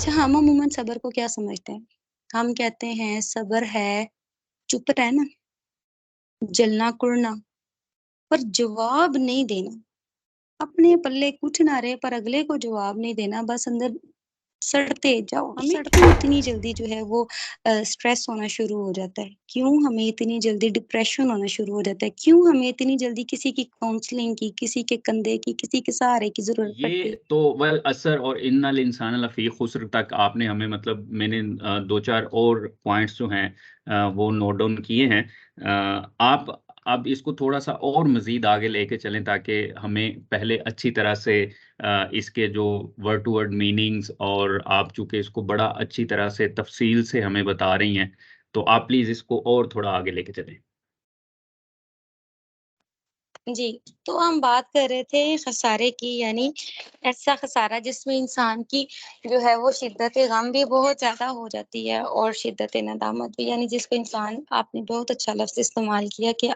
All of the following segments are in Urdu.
اچھا ہم عموماً صبر کو کیا سمجھتے ہیں؟ ہم کہتے ہیں صبر ہے چپ رہنا، جلنا کڑنا، پر جواب نہیں دینا، اپنے پلے کچھ نہ رہے پر اگلے کو جواب نہیں دینا، بس اندر سڑتے جاؤ۔ ہمیں کیوں اتنی جلدی جو ہے وہ سٹریس ہونا شروع ہو جاتا ہے؟ کیوں ہمیں اتنی جلدی ڈپریشن ہونا شروع ہو جاتا ہے؟ کیوں ہمیں اتنی جلدی کسی کی کاؤنسلنگ کی، کسی کے کندھے کی، کسی کے سہارے کی ضرورت پڑتی یہ ہے؟ تو اثر اور ان الانسان لفی خسر تک آپ نے ہمیں مطلب میں نے دو چار اور پوائنٹس جو ہیں وہ نوٹ ڈاؤن کیے ہیں۔ آپ اب اس کو تھوڑا سا اور مزید آگے لے کے چلیں تاکہ ہمیں پہلے اچھی طرح سے اس کے جو ورڈ ٹو ورڈ میننگز، اور آپ چونکہ اس کو بڑا اچھی طرح سے تفصیل سے ہمیں بتا رہی ہیں، تو آپ پلیز اس کو اور تھوڑا آگے لے کے چلیں۔ جی، تو ہم بات کر رہے تھے خسارے کی، یعنی ایسا خسارہ جس میں انسان کی جو ہے وہ شدت غم بھی بہت زیادہ ہو جاتی ہے اور شدت ندامت بھی، یعنی جس کو انسان، آپ نے بہت اچھا لفظ استعمال کیا کہ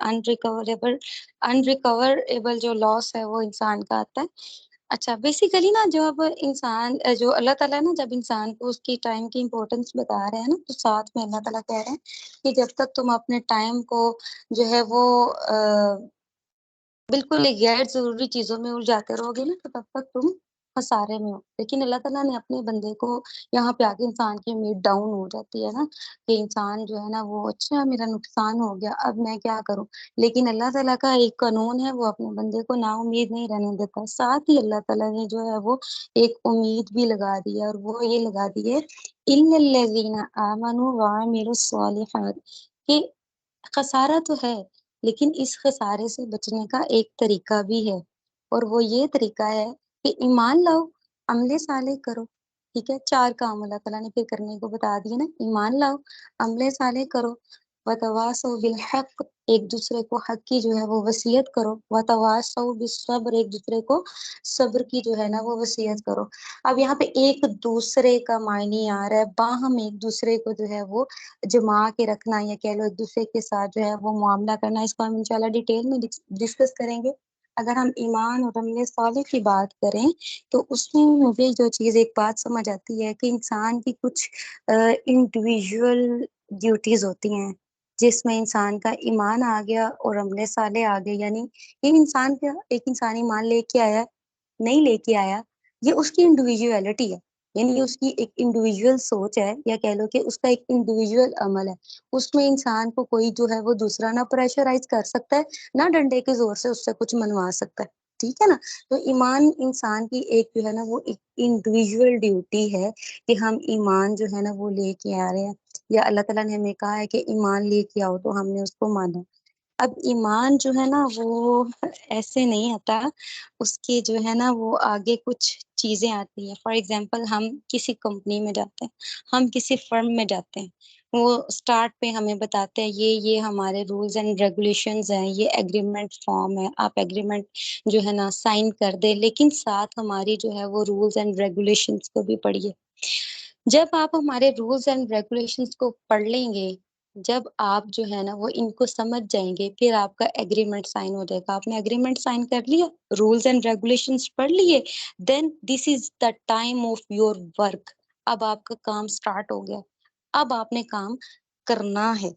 انریکوریبل جو لاس ہے وہ انسان کا آتا ہے۔ اچھا بیسیکلی نا جب انسان جو اللہ تعالیٰ نا جب انسان کو اس کی ٹائم کی امپورٹنس بتا رہے ہیں نا، تو ساتھ میں اللہ تعالیٰ کہہ رہے ہیں کہ جب تک تم اپنے ٹائم کو جو ہے وہ بالکل ایک غیر ضروری چیزوں میں الجھاتے رہو گے نا، تو تب تک تم خسارے میں ہو۔ لیکن اللہ تعالیٰ نے اپنے بندے کو یہاں پہ آ کے انسان کی امید ڈاؤن ہو جاتی ہے نا، کہ انسان جو ہے نا وہ اچھا میرا نقصان ہو گیا، اب میں کیا کروں؟ لیکن اللہ تعالیٰ کا ایک قانون ہے، وہ اپنے بندے کو نا امید نہیں رہنے دیتا۔ ساتھ ہی اللہ تعالیٰ نے جو ہے وہ ایک امید بھی لگا دی ہے، اور وہ یہ لگا دی ہے اِنَّ الَّذِينَ آمَنُوا وَعَمِلُوا الصَّالِحَاتِ، کہ خسارہ تو ہے لیکن اس خسارے سے بچنے کا ایک طریقہ بھی ہے، اور وہ یہ طریقہ ہے کہ ایمان لاؤ، عمل صالح کرو۔ ٹھیک ہے، 4 کام اللہ تعالیٰ نے پھر کرنے کو بتا دیے نا، ایمان لاؤ، عمل صالح کرو، وتواصوا بالحق، ایک دوسرے کو حق کی جو ہے وہ وصیت کرو، وتواصوا بالصبر، ایک دوسرے کو صبر کی جو ہے نا وہ وصیت کرو۔ اب یہاں پہ ایک دوسرے کا معنی آ رہا ہے باہم ایک دوسرے کو جو ہے وہ جما کے رکھنا، یا کہہ لو ایک دوسرے کے ساتھ جو ہے وہ معاملہ کرنا۔ اس کو ہم انشاءاللہ ڈیٹیل میں ڈسکس کریں گے۔ اگر ہم ایمان اور عمل صالح کی بات کریں تو اس میں مجھے جو چیز ایک بات سمجھ آتی ہے کہ انسان کی کچھ انڈیویژول ڈیوٹیز ہوتی ہیں، جس میں انسان کا ایمان آ گیا اور عمل صالح آ گیا، یعنی یہ انسان کا ایک انسان ایمان لے کے آیا نہیں لے کے آیا، یہ اس کی انڈیویجویلٹی ہے، یعنی اس کی ایک انڈیویجول سوچ ہے، یا کہہ لو کہ اس کا ایک انڈیویجول عمل ہے۔ اس میں انسان کو کوئی جو ہے وہ دوسرا نہ پریشرائز کر سکتا ہے، نہ ڈنڈے کے زور سے اس سے کچھ منوا سکتا ہے۔ ٹھیک ہے نا، تو ایمان انسان کی ایک جو ہے نا وہ ایک انڈیویجول ڈیوٹی ہے کہ ہم ایمان جو ہے نا وہ لے کے آ رہے ہیں، یا اللہ تعالیٰ نے ہمیں کہا ہے کہ ایمان لے کے آؤ، تو ہم نے اس کو مانا۔ اب ایمان جو ہے نا وہ ایسے نہیں آتا، اس کے جو ہے نا وہ آگے کچھ چیزیں آتی ہیں۔ فار ایگزامپل ہم کسی کمپنی میں جاتے ہیں، ہم کسی فرم میں جاتے ہیں، وہ اسٹارٹ پہ ہمیں بتاتے ہیں یہ ہمارے رولز اینڈ ریگولیشنز ہیں، یہ ایگریمنٹ فارم ہے، آپ ایگریمنٹ جو ہے نا سائن کر دیں، لیکن ساتھ ہماری جو ہے وہ رولز اینڈ ریگولیشنز کو بھی پڑھیے۔ جب آپ ہمارے رولز اینڈ ریگولیشنز کو پڑھ لیں گے، جب آپ جو ہے نا وہ ان کو سمجھ جائیں گے، پھر آپ کا ایگریمنٹ سائن ہو جائے گا۔ آپ نے ایگریمنٹ سائن کر لیا، رولز اینڈ ریگولیشنز پڑھ لیے، then this is the time of your work. اب آپ کا کام سٹارٹ ہو گیا، اب آپ نے کام کرنا ہے۔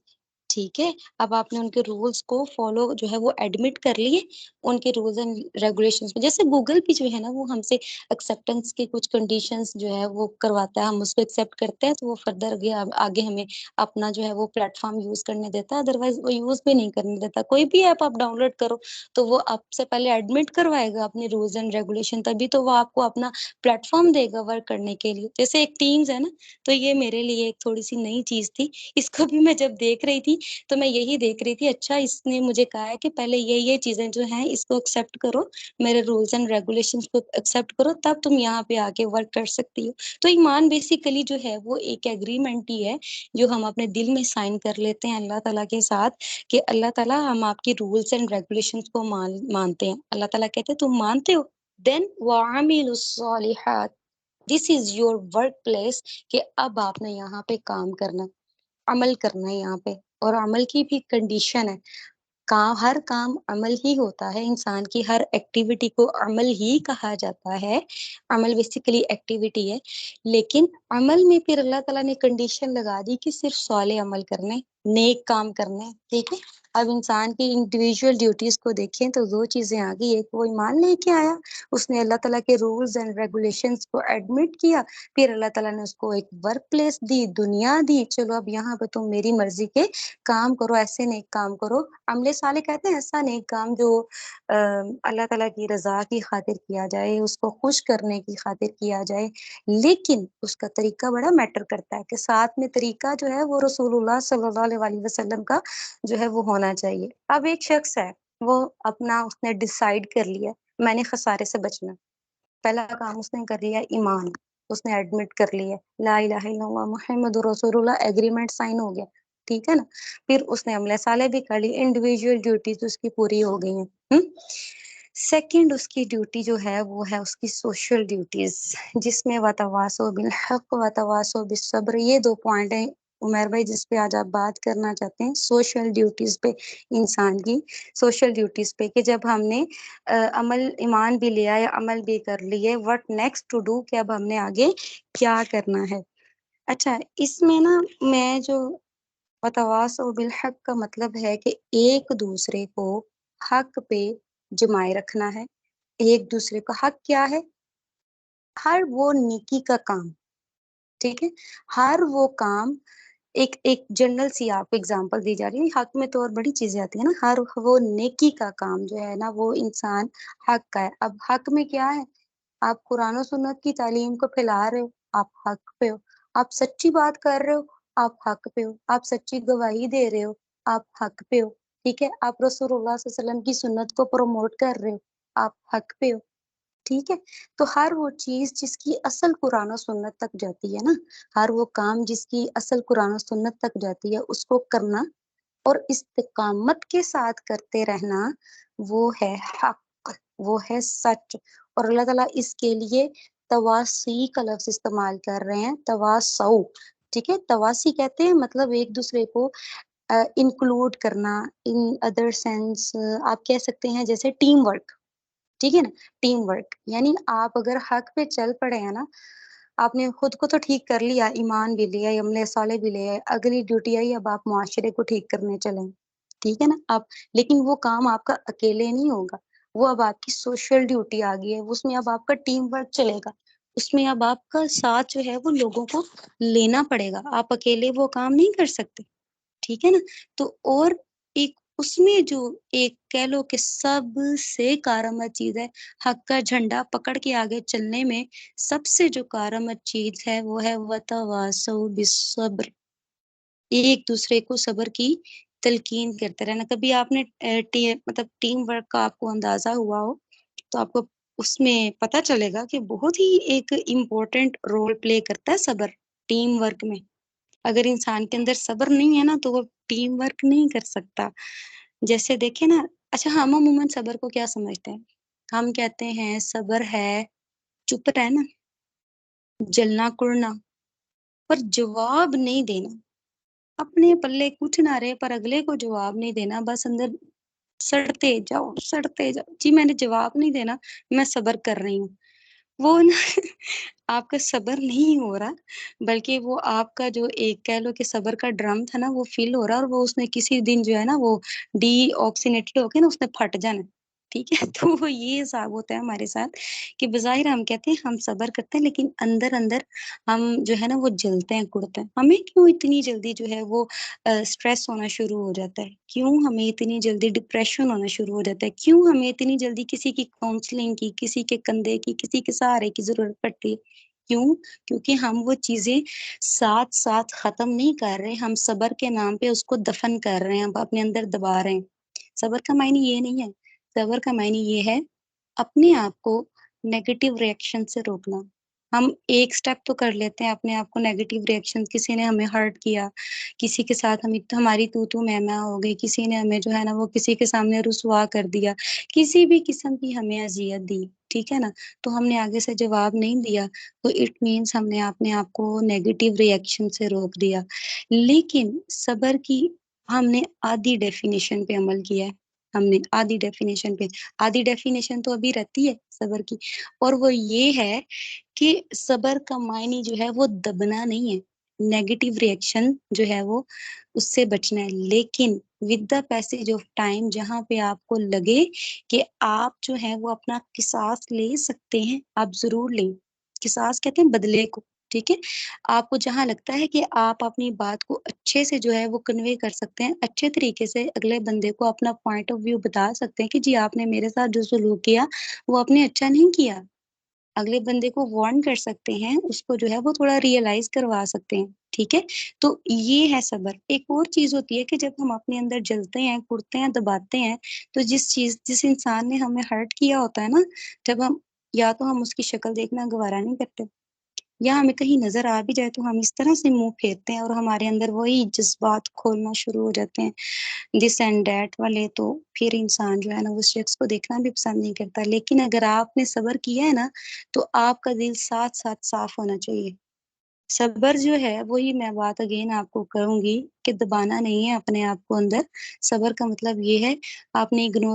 ٹھیک ہے، اب آپ نے ان کے رولز کو فالو جو ہے وہ ایڈمٹ کر لیے، ان کے رولز اینڈ ریگولیشنز میں، جیسے گوگل بھی جو ہے نا وہ ہم سے ایکسیپٹنس کے کچھ کنڈیشنز جو ہے وہ کرواتا ہے، ہم اس کو ایکسیپٹ کرتے ہیں تو وہ فردر آگے ہمیں اپنا جو ہے وہ پلیٹ فارم یوز کرنے دیتا ہے، ادروائز وہ یوز بھی نہیں کرنے دیتا۔ کوئی بھی ایپ آپ ڈاؤن لوڈ کرو تو وہ آپ سے پہلے ایڈمٹ کروائے گا اپنے رولز اینڈ ریگولیشن، تبھی تو وہ آپ کو اپنا پلیٹ فارم دے گا ورک کرنے کے لیے۔ جیسے ایک ٹیمز ہے نا، تو یہ میرے لیے ایک تھوڑی سی نئی چیز تھی، اس کو بھی میں جب دیکھ رہی تھی تو میں یہی دیکھ رہی تھی، اچھا اس نے مجھے کہا ہے کہ پہلے یہ چیزیں جو ہیں اس کو ایکسیپٹ کرو، میرے رولز اینڈ ریگولیشنز کو ایکسیپٹ کرو، تب تم یہاں پہ آ کے ورک کر سکتی ہو۔ تو ایمان بیسیکلی جو ہے وہ ایک ایگریمنٹ ہی ہے جو ہم اپنے دل میں سائن کر لیتے ہیں اللہ تعالیٰ کے ساتھ، کہ اللہ تعالیٰ ہم آپ کی رولز اینڈ ریگولیشنز کو مانتے ہیں۔ اللہ تعالیٰ کہتے ہیں تم مانتے ہو، دین وَعَمِلُوا الصَّالِحَاتِ، دس از یور ورک پلیس، کہ اب آپ نے یہاں پہ کام کرنا، عمل کرنا ہے یہاں پہ، اور عمل کی بھی کنڈیشن ہے۔ ہر کام عمل ہی ہوتا ہے، انسان کی ہر ایکٹیویٹی کو عمل ہی کہا جاتا ہے، عمل بیسیکلی ایکٹیویٹی ہے، لیکن عمل میں پھر اللہ تعالیٰ نے کنڈیشن لگا دی کہ صرف صالح عمل کرنے، نیک کام کرنے، ٹھیک ہے۔ اب انسان کی انڈیویجول ڈیوٹیز کو دیکھیں تو دو چیزیں آ گئی، ایک وہ ایمان لے کے آیا، اس نے اللہ تعالیٰ کے رولز اینڈ ریگولیشنز کو ایڈمٹ کیا، پھر اللہ تعالیٰ نے اس کو ایک ورک پلیس دی، دنیا دی، چلو اب یہاں پہ تم میری مرضی کے کام کرو، ایسے نیک کام کرو۔ عمل صالح کہتے ہیں ایسا نیک کام جو اللہ تعالیٰ کی رضا کی خاطر کیا جائے، اس کو خوش کرنے کی خاطر کیا جائے، لیکن اس کا طریقہ بڑا میٹر کرتا ہے کہ ساتھ میں طریقہ جو ہے وہ رسول اللہ صلی اللہ علیہ وسلم کا جو ہے وہ ہونا چاہیے۔ اب ایک شخص ہے، وہ اپنا اس نے ڈیسائیڈ کر لیا میں نے خسارے سے بچنا، پہلا کام اس نے کر لیا ایمان، اس نے ایڈمٹ کر لیا لا الہ الا اللہ محمد رسول اللہ، ایگریمنٹ سائن ہو گیا، ٹھیک ہے نا۔ پھر اس نے عمل صالح بھی کر لی، انڈیویجول ڈیوٹیز اس کی پوری ہو گئی ہیں۔ سیکنڈ اس کی ڈیوٹی جو ہے وہ ہے اس کی سوشل ڈیوٹیز، جس میں وتواصوا بالحق وتواصوا بالصبر، یہ دو پوائنٹ ہیں عمیر بھائی جس پہ آج آپ بات کرنا چاہتے ہیں، سوشل ڈیوٹیز پہ، انسان کی سوشل ڈیوٹیز پہ، کہ جب ہم نے عمل ایمان بھی لیا یا عمل بھی کر لیے، وٹ نیکسٹ ٹو ڈو، کہ اب ہم نے آگے کیا کرنا ہے۔ اچھا، اس میں نا میں جو وتواصوا بالحق کا مطلب ہے کہ ایک دوسرے کو حق پہ جمائے رکھنا ہے۔ ایک دوسرے کا حق کیا ہے؟ ہر وہ نیکی کا کام، ٹھیک ہے، ہر وہ کام، ایک جنرل سی آپ کو اگزامپل دی جا رہی ہے، حق میں تو اور بڑی چیزیں آتی ہیں نا، ہر وہ نیکی کا کام جو ہے نا وہ انسان حق کا ہے۔ اب حق میں کیا ہے؟ آپ قرآن و سنت کی تعلیم کو پھیلا رہے ہو، آپ حق پہ ہو، آپ سچی بات کر رہے ہو، آپ حق پہ ہو، آپ سچی گواہی دے رہے ہو، آپ حق پہ ہو، ٹھیک ہے، آپ رسول اللہ صلی اللہ علیہ وسلم کی سنت کو پروموٹ کر رہے ہو، آپ حق پہ ہو، ٹھیک ہے۔ تو ہر وہ چیز جس کی اصل قرآن و سنت تک جاتی ہے نا، ہر وہ کام جس کی اصل قرآن و سنت تک جاتی ہے، اس کو کرنا اور استقامت کے ساتھ کرتے رہنا، وہ ہے حق، وہ ہے سچ۔ اور اللہ تعالیٰ اس کے لیے تواسی کا لفظ استعمال کر رہے ہیں، تواصو، ٹھیک ہے، تواسی کہتے ہیں مطلب ایک دوسرے کو انکلوڈ کرنا، ان ادر سینس آپ کہہ سکتے ہیں جیسے ٹیم ورک، ٹھیک ہے نا، ٹیم ورک، یعنی آپ اگر حق پہ چل پڑے ہیں نا، آپ نے خود کو تو ٹھیک کر لیا، ایمان بھی لیا، عمل صالح بھی لیا، اگلی ڈیوٹی آئی اب آپ معاشرے کو ٹھیک کرنے چلیں، ٹھیک ہے نا، آپ، لیکن وہ کام آپ کا اکیلے نہیں ہوگا، وہ اب آپ کی سوشل ڈیوٹی آ گئی ہے، اس میں اب آپ کا ٹیم ورک چلے گا، اس میں اب آپ کا ساتھ جو ہے وہ لوگوں کو لینا پڑے گا، آپ اکیلے وہ کام نہیں کر سکتے، ٹھیک ہے نا۔ تو اور ایک اس میں جو ایک کہہ لو کہ سب سے کارآمد چیز ہے، حق کا جھنڈا پکڑ کے آگے چلنے میں سب سے جو کارآمد چیز ہے وہ ہے وتواصوا بالصبر، ایک دوسرے کو صبر کی تلقین کرتے رہنا۔ کبھی آپ نے مطلب ٹیم ورک کا آپ کو اندازہ ہوا ہو تو آپ کو اس میں پتہ چلے گا کہ بہت ہی ایک امپورٹنٹ رول پلے کرتا ہے صبر ٹیم ورک میں۔ اگر انسان کے اندر صبر نہیں ہے نا تو وہ ٹیم ورک نہیں کر سکتا۔ جیسے دیکھیں نا، اچھا ہم عموماً صبر کو کیا سمجھتے ہیں؟ ہم کہتے ہیں صبر ہے چپ رہنا، جلنا کڑنا، پر جواب نہیں دینا، اپنے پلے کچھ نہ رہے پر اگلے کو جواب نہیں دینا، بس اندر سڑتے جاؤ، جی میں نے جواب نہیں دینا، میں صبر کر رہی ہوں، وہ نا آپ کا صبر نہیں ہو رہا، بلکہ وہ آپ کا جو ایک کہہ لو کہ صبر کا ڈرم تھا نا وہ فل ہو رہا ہے، اور وہ اس نے کسی دن جو ہے نا وہ ڈی آکسینیٹڈ ہو کے نا اس نے پھٹ جانا، ٹھیک ہے۔ تو وہ یہ حساب ہوتا ہے ہمارے ساتھ کہ بظاہر ہم کہتے ہیں ہم صبر کرتے ہیں، لیکن اندر اندر ہم جو ہے نا وہ جلتے ہیں کڑتے ہیں۔ ہمیں کیوں اتنی جلدی جو ہے وہ سٹریس ہونا شروع ہو جاتا ہے؟ کیوں ہمیں اتنی جلدی ڈپریشن ہونا شروع ہو جاتا ہے؟ کیوں ہمیں اتنی جلدی کسی کی کاؤنسلنگ کی، کسی کے کندھے کی، کسی کے سہارے کی ضرورت پڑتی ہے؟ کیوں؟ کیونکہ ہم وہ چیزیں ساتھ ساتھ ختم نہیں کر رہے، ہم صبر کے نام پہ اس کو دفن کر رہے ہیں، ہم اپنے اندر دبا رہے ہیں۔ صبر کا معنی یہ نہیں ہے، صبر کا معنی یہ ہے اپنے آپ کو نیگیٹو ریئیکشن سے روکنا۔ ہم ایک سٹیپ تو کر لیتے ہیں اپنے آپ کو نیگیٹو ریئیکشن، کسی نے ہمیں ہرٹ کیا، کسی کے ساتھ ہماری تو میں ہو گئی، کسی نے ہمیں جو ہے نا وہ کسی کے سامنے رسوا کر دیا، کسی بھی قسم کی ہمیں اذیت دی، ٹھیک ہے نا، تو ہم نے آگے سے جواب نہیں دیا، تو اٹ مینس ہم نے اپنے آپ کو نیگیٹو ریئیکشن سے روک دیا۔ لیکن صبر کی ہم نے آدھی ڈیفینیشن پہ عمل کیا ہے، ہم نے آدھی ڈیفینیشن پہ، آدھی ڈیفینیشن تو ابھی رہتی ہے صبر کی، اور وہ یہ ہے کہ صبر کا معنی جو ہے وہ دبنا نہیں ہے، نیگیٹو ریئیکشن جو ہے وہ اس سے بچنا ہے، لیکن with the passage of time جہاں پہ آپ کو لگے کہ آپ جو ہے وہ اپنا قصاص لے سکتے ہیں، آپ ضرور لیں۔ قصاص کہتے ہیں بدلے کو، ٹھیک ہے؟ آپ کو جہاں لگتا ہے کہ آپ اپنی بات کو اچھے سے جو ہے وہ کنوے کر سکتے ہیں، اچھے طریقے سے اگلے بندے کو اپنا پوائنٹ آف ویو بتا سکتے ہیں کہ جی آپ نے میرے ساتھ جو سلوک کیا وہ آپ نے اچھا نہیں کیا، اگلے بندے کو وارن کر سکتے ہیں، اس کو جو ہے وہ تھوڑا ریئلائز کروا سکتے ہیں، ٹھیک ہے؟ تو یہ ہے صبر۔ ایک اور چیز ہوتی ہے کہ جب ہم اپنے اندر جلتے ہیں، کڑتے ہیں، دباتے ہیں، تو جس انسان نے ہمیں ہرٹ کیا ہوتا ہے نا، جب ہم یا تو ہم اس کی شکل دیکھنا گوارا نہیں کرتے، یا ہمیں کہیں نظر آ بھی جائے تو ہم اس طرح سے منہ پھیرتے ہیں اور ہمارے اندر وہی جذبات کھولنا شروع ہو جاتے ہیں، دس اینڈ دیٹ والے، تو پھر انسان جو ہے نا اس شخص کو دیکھنا بھی پسند نہیں کرتا۔ لیکن اگر آپ نے صبر کیا ہے نا تو آپ کا دل ساتھ ساتھ صاف ہونا چاہیے۔ صبر جو ہے وہی میں بات اگین آپ کو کروں گی کہ دبانا نہیں ہے اپنے آپ کو اندر۔ صبر کا مطلب یہ ہے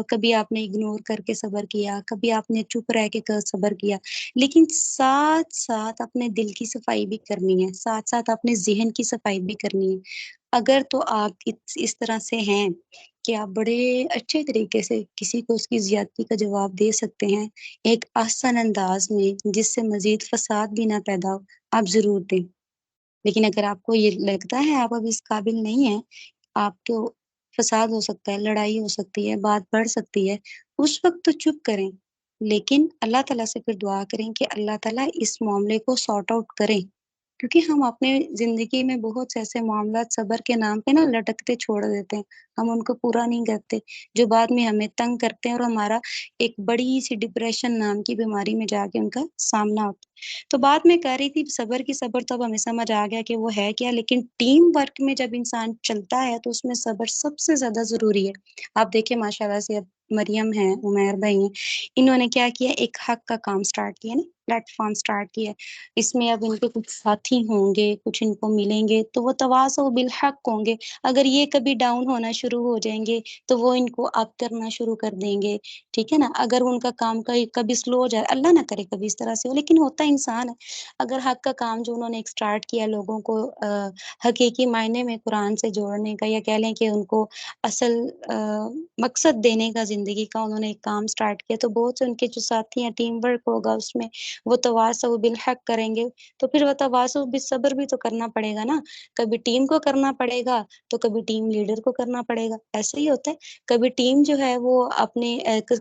کبھی آپ نے اگنور کر کے صبر کیا، کبھی آپ نے چپ رہ کے صبر کیا، لیکن ساتھ ساتھ اپنے دل کی صفائی بھی کرنی ہے، ساتھ ساتھ اپنے ذہن کی صفائی بھی کرنی ہے۔ اگر تو آپ اس طرح سے ہیں کہ آپ بڑے اچھے طریقے سے کسی کو اس کی زیادتی کا جواب دے سکتے ہیں ایک آسان انداز میں جس سے مزید فساد بھی نہ پیدا ہو، آپ ضرور دیں۔ لیکن اگر آپ کو یہ لگتا ہے آپ اب اس قابل نہیں ہیں، آپ کو فساد ہو سکتا ہے، لڑائی ہو سکتی ہے، بات بڑھ سکتی ہے، اس وقت تو چپ کریں، لیکن اللہ تعالیٰ سے پھر دعا کریں کہ اللہ تعالیٰ اس معاملے کو سارٹ آؤٹ کریں، کیونکہ ہم اپنے زندگی میں بہت سے ایسے معاملات صبر کے نام پہ نا لٹکتے چھوڑ دیتے ہیں، ہم ان کو پورا نہیں کرتے، جو بعد میں ہمیں تنگ کرتے ہیں اور ہمارا ایک بڑی سی ڈپریشن نام کی بیماری میں جا کے ان کا سامنا ہوتا ہے۔ تو بات میں کہہ رہی تھی صبر تو اب ہمیں سمجھ آ گیا کہ وہ ہے کیا، لیکن ٹیم ورک میں جب انسان چلتا ہے تو اس میں صبر سب سے زیادہ ضروری ہے۔ آپ دیکھیں ماشاءاللہ سے اب مریم ہیں، عمیر بھائی ہیں، انہوں نے کیا کیا، ایک حق کا کام سٹارٹ کیا نا، پلیٹ فارم سٹارٹ کیا، اس میں اب ان کے کچھ ساتھی ہوں گے، کچھ ان کو ملیں گے تو وہ تواصوا بالحق ہوں گے، اگر یہ کبھی ڈاؤن ہونا شروع ہو جائیں گے تو وہ ان کو اپ کرنا شروع کر دیں گے، ٹھیک ہے نا؟ اگر ان کا کام کبھی سلو ہو جائے، اللہ نہ کرے کبھی اس طرح سے ہو، لیکن ہوتا انسان ہے، اگر حق کا کام جو انہوں نے ایک سٹارٹ کیا لوگوں کو حقیقی معنی میں قرآن سے جوڑنے کا، یا کہہ لیں کہ ان کو اصل مقصد دینے کا زندگی کا، انہوں نے ایک کام سٹارٹ کیا، تو بہت سے ان کے جو ساتھی ہیں، ٹیم ورک ہوگا اس میں، وہ تواصوا بالحق کریں گے، تو پھر وہ تواصوا بالصبر بھی تو کرنا پڑے گا نا، کبھی ٹیم کو کرنا پڑے گا تو کبھی ٹیم لیڈر کو کرنا پڑے گا، ایسا ہی ہوتا ہے، کبھی ٹیم جو ہے وہ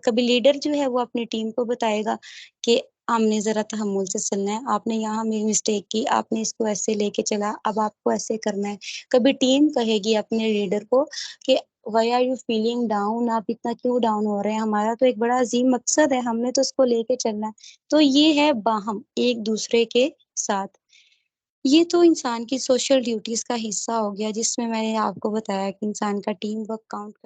کبھی لیڈر جو ہے وہ اپنی ٹیم کو بتائے گا کہ ہم نے ذرا تحمل سے چلنا ہے، آپ نے یہاں میری مسٹیک کی، آپ نے اس کو ایسے لے کے چلا، اب آپ کو ایسے کرنا ہے، کبھی ٹیم کہے گی اپنے لیڈر کو کہ why are you feeling down, آپ اتنا کیوں ڈاؤن ہو رہے ہیں، ہمارا تو ایک بڑا عظیم مقصد ہے، ہم نے تو اس کو لے کے چلنا ہے، تو یہ ہے باہم ایک دوسرے کے ساتھ۔ یہ تو انسان کی سوشل ڈیوٹیز کا حصہ ہو گیا، جس میں نے آپ کو بتایا کہ انسان کا ٹیم ورک کاؤنٹ